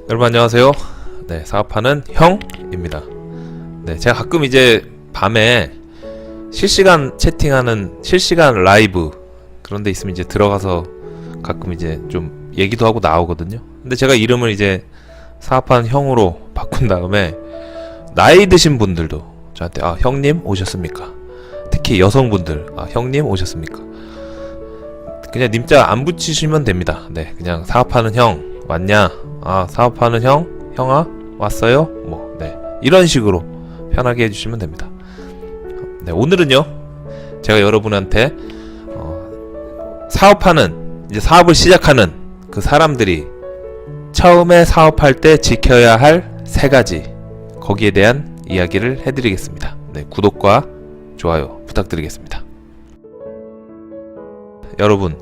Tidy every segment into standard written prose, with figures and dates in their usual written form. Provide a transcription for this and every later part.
여러분 안녕하세요. 네, 사업하는 형입니다. 네, 제가 가끔 이제 밤에 실시간 채팅하는 실시간 라이브 그런 데 있으면 이제 들어가서 가끔 이제 좀 얘기도 하고 나오거든요. 근데 제가 이름을 이제 사업하는 형으로 바꾼 다음에 나이 드신 분들도 저한테 형님 오셨습니까? 특히 여성분들 형님 오셨습니까? 그냥 님자 안 붙이시면 됩니다. 네, 그냥 사업하는 형 왔냐? 사업하는 형아 왔어요? 네, 이런 식으로 편하게 해주시면 됩니다. 네, 오늘은요 제가 여러분한테 사업하는 이제 사업을 시작하는 그 사람들이 처음에 사업할 때 지켜야 할 3가지 거기에 대한 이야기를 해드리겠습니다. 네, 구독과 좋아요 부탁드리겠습니다. 여러분,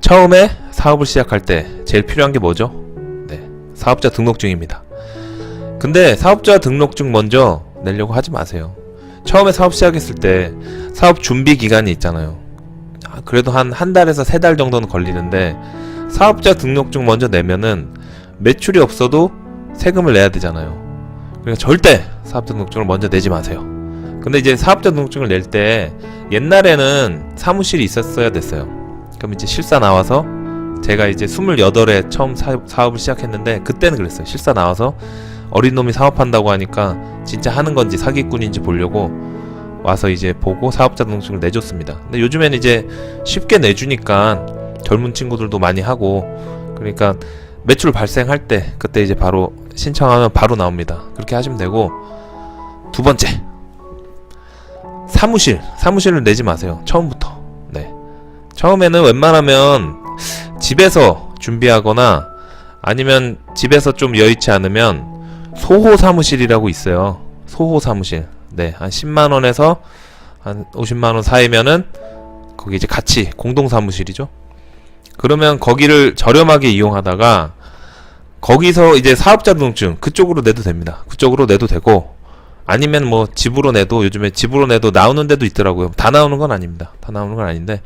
처음에 사업을 시작할 때 제일 필요한 게 뭐죠? 네, 사업자 등록증입니다. 근데 사업자 등록증 먼저 내려고 하지 마세요. 처음에 사업 시작했을 때 사업 준비 기간이 있잖아요. 그래도 한 달에서 3달 정도는 걸리는데 사업자 등록증 먼저 내면은 매출이 없어도 세금을 내야 되잖아요. 그러니까 절대 사업자 등록증을 먼저 내지 마세요. 근데 이제 사업자 등록증을 낼 때 옛날에는 사무실이 있었어야 됐어요. 그럼 이제 실사 나와서 제가 이제 28에 처음 사업을 시작했는데 그때는 그랬어요. 실사 나와서 어린 놈이 사업한다고 하니까 진짜 하는 건지 사기꾼인지 보려고 와서 이제 보고 사업자 등록증을 내줬습니다. 근데 요즘에는 이제 쉽게 내주니까 젊은 친구들도 많이 하고 그러니까 매출 발생할 때 그때 이제 바로 신청하면 바로 나옵니다. 그렇게 하시면 되고, 2번째, 사무실을 내지 마세요. 처음부터. 네, 처음에는 웬만하면 집에서 준비하거나 아니면 집에서 좀 여의치 않으면 소호 사무실이라고 있어요. 소호 사무실. 네, 한 10만원에서 한 50만원 사이면은 거기 이제 같이 공동 사무실이죠. 그러면 거기를 저렴하게 이용하다가 거기서 이제 사업자 등록증 그쪽으로 내도 됩니다. 그쪽으로 내도 되고, 아니면 뭐 집으로 내도, 요즘에 집으로 내도 나오는 데도 있더라고요. 다 나오는 건 아닙니다. 다 나오는 건 아닌데,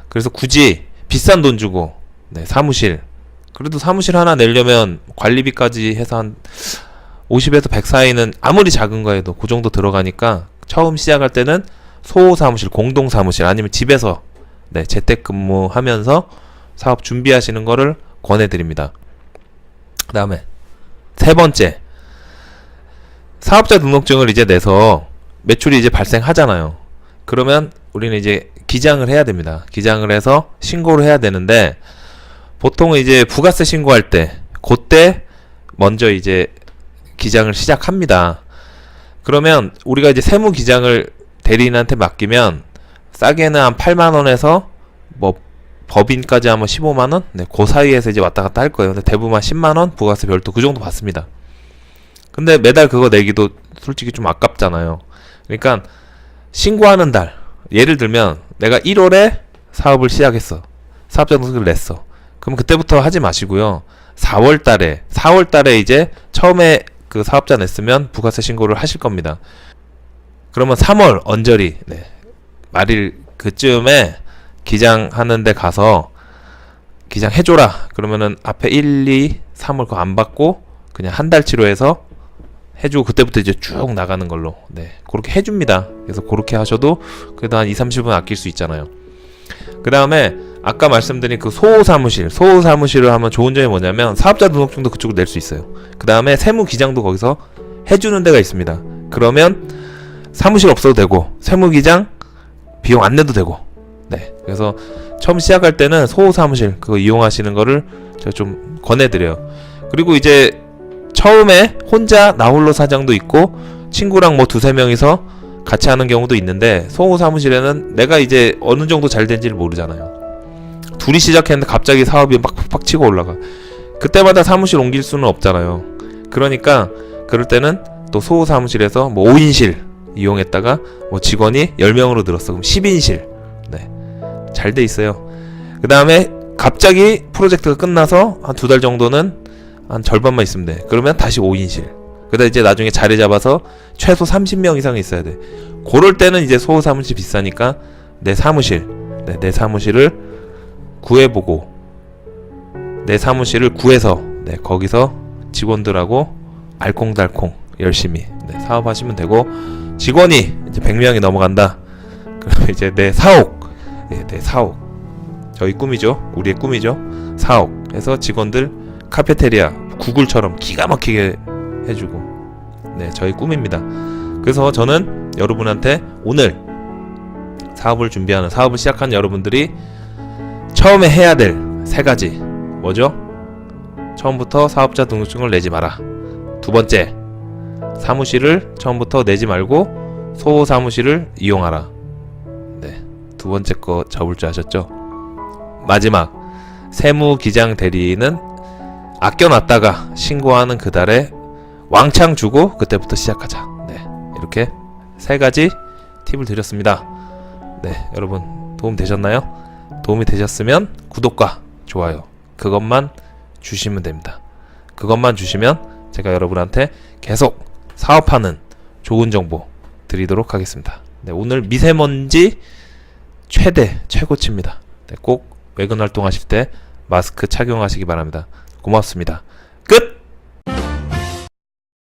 그래서 굳이 비싼 돈 주고 사무실, 그래도 사무실 하나 내려면 관리비까지 해서 한 50에서 100 사이는 아무리 작은 거에도 그 정도 들어가니까 처음 시작할 때는 소호 사무실, 공동 사무실 아니면 집에서 재택근무하면서 사업 준비하시는 거를 권해드립니다. 그 다음에 3번째, 사업자 등록증을 이제 내서 매출이 이제 발생하잖아요. 그러면 우리는 이제 기장을 해야 됩니다. 기장을 해서 신고를 해야 되는데, 보통은 이제 부가세 신고할 때 그때 먼저 이제 기장을 시작합니다. 그러면 우리가 이제 세무 기장을 대리인한테 맡기면 싸게는 한 8만원에서 뭐 법인까지 하면 15만원? 네, 그 사이에서 이제 왔다 갔다 할 거예요. 근데 대부분 한 10만원 부가세 별도 그 정도 받습니다. 근데 매달 그거 내기도 솔직히 좀 아깝잖아요. 그러니까 신고하는 달, 예를 들면 내가 1월에 사업을 시작했어. 사업자 등록을 냈어. 그럼 그때부터 하지 마시고요. 4월달에 이제 처음에 그 사업자 냈으면 부가세 신고를 하실 겁니다. 그러면 3월 언저리, 말일 그쯤에 기장하는 데 가서 기장해줘라. 그러면은 앞에 1, 2, 3월 그거 안 받고 그냥 한 달치로 해서 해주고 그때부터 이제 쭉 나가는 걸로 그렇게 해줍니다. 그래서 그렇게 하셔도 그래도 한 2, 30분 아낄 수 있잖아요. 그 다음에 아까 말씀드린 그 소호 사무실을 하면 좋은 점이 뭐냐면 사업자 등록증도 그쪽으로 낼 수 있어요. 그 다음에 세무 기장도 거기서 해주는 데가 있습니다. 그러면 사무실 없어도 되고 세무 기장 비용 안 내도 되고, 그래서 처음 시작할 때는 소호 사무실 그거 이용하시는 거를 제가 좀 권해드려요. 그리고 이제 처음에 혼자 나홀로 사장도 있고 친구랑 뭐 2, 3명이서 같이 하는 경우도 있는데, 소호 사무실에는 내가 이제 어느 정도 잘 된지를 모르잖아요. 둘이 시작했는데 갑자기 사업이 막 팍팍 치고 올라가. 그때마다 사무실 옮길 수는 없잖아요. 그러니까 그럴 때는 또 소호 사무실에서 뭐 5인실 이용했다가 뭐 직원이 10명으로 늘었어. 그럼 10인실. 잘 돼 있어요. 그 다음에 갑자기 프로젝트가 끝나서 한 2달 정도는 한 절반만 있으면 돼. 그러면 다시 5인실. 그러다 이제 나중에 자리 잡아서 최소 30명 이상 있어야 돼. 그럴 때는 이제 소호 사무실 비싸니까 내 사무실을 구해보고 내 사무실을 구해서 거기서 직원들하고 알콩달콩 열심히 사업하시면 되고, 직원이 이제 100명이 넘어간다. 그럼 이제 내 사옥, 내 사옥, 저희 꿈이죠. 우리의 꿈이죠. 사옥 해서 직원들 카페테리아 구글처럼 기가 막히게 해주고, 저희 꿈입니다. 그래서 저는 여러분한테 오늘 사업을 준비하는, 사업을 시작하는 여러분들이 처음에 해야 될 3가지 뭐죠? 처음부터 사업자 등록증을 내지 마라. 두 번째, 사무실을 처음부터 내지 말고 소호 사무실을 이용하라. 두 번째 거 접을 줄 아셨죠? 마지막, 세무기장 대리인은 아껴놨다가 신고하는 그달에 왕창 주고 그때부터 시작하자. 이렇게 3가지 팁을 드렸습니다. 여러분 도움 되셨나요? 도움이 되셨으면 구독과 좋아요 그것만 주시면 됩니다. 그것만 주시면 제가 여러분한테 계속 사업하는 좋은 정보 드리도록 하겠습니다. 오늘 미세먼지 최고치입니다. 꼭 외근 활동하실 때 마스크 착용하시기 바랍니다. 고맙습니다. 끝!